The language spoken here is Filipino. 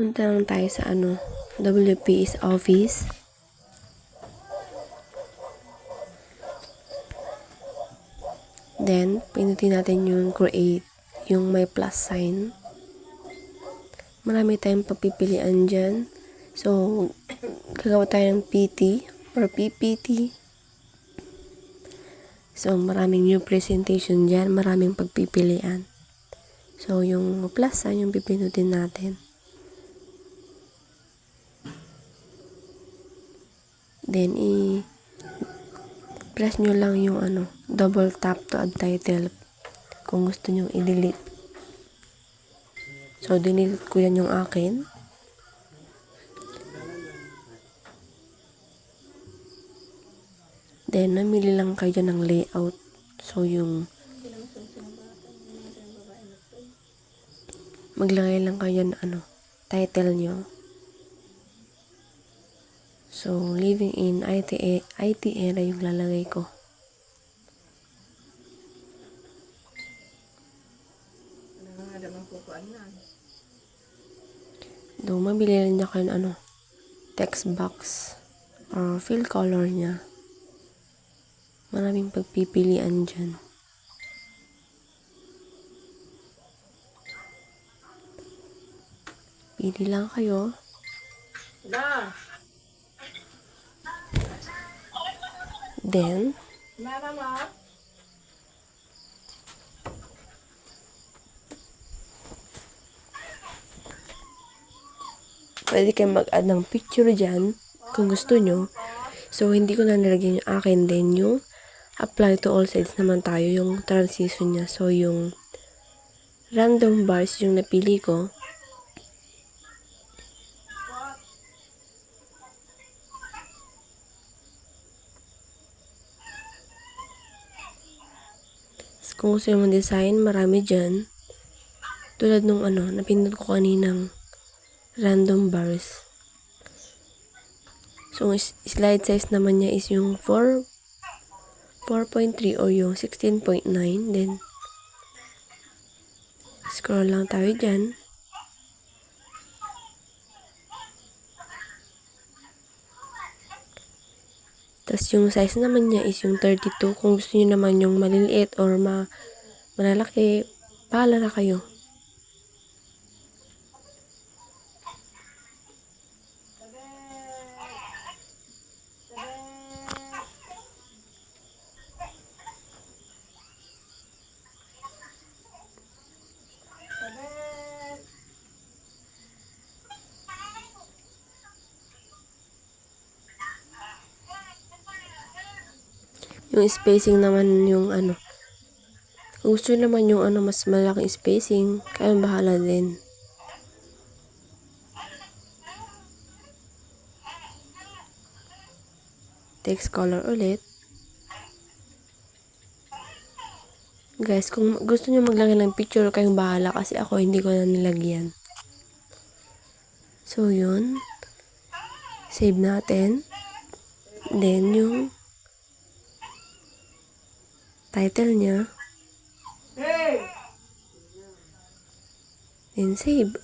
Punta lang tayo sa WP's office. Then, pinutin natin yung create, yung may plus sign. Marami tayong pagpipilian dyan. So, gagawa tayo ng PT or PPT. So, maraming new presentation dyan, maraming pagpipilian. So, yung plus sign, yung pipinutin natin. Then, press nyo lang yung double tap to add title kung gusto nyo i-delete. So, delete ko yan yung akin. Then, namili lang kayo ng layout. So, yung maglagay lang kayo ng title nyo. So, living in IT era yung lalagay ko. Do, mabili lang niya kayo ng text box or fill color niya. Maraming pagpipilian dyan. Pili lang kayo. Then, pwede kayo mag-add ng picture dyan kung gusto nyo. So, hindi ko na nilagyan yung akin. Then, yung apply to all sides naman tayo, yung transition niya. So, yung random bars yung napili ko. Kung gusto mo design, marami dyan. Tulad nung napindot ko kaninang random bars. So, slide size naman niya is yung 4.3 o yung 16.9. Then, scroll lang tayo dyan. Tapos, yung size naman niya is yung 32. Kung gusto niyo naman yung maliliit or malalaki, bahala na kayo. Yung spacing naman yung kung gusto naman yung mas malaking spacing, kayong bahala din. Text color ulit. Guys, kung gusto nyo maglagay ng picture, kayong bahala kasi ako hindi ko na nilagyan. So, yun. Save natin. Then, yung title niya. Then, save.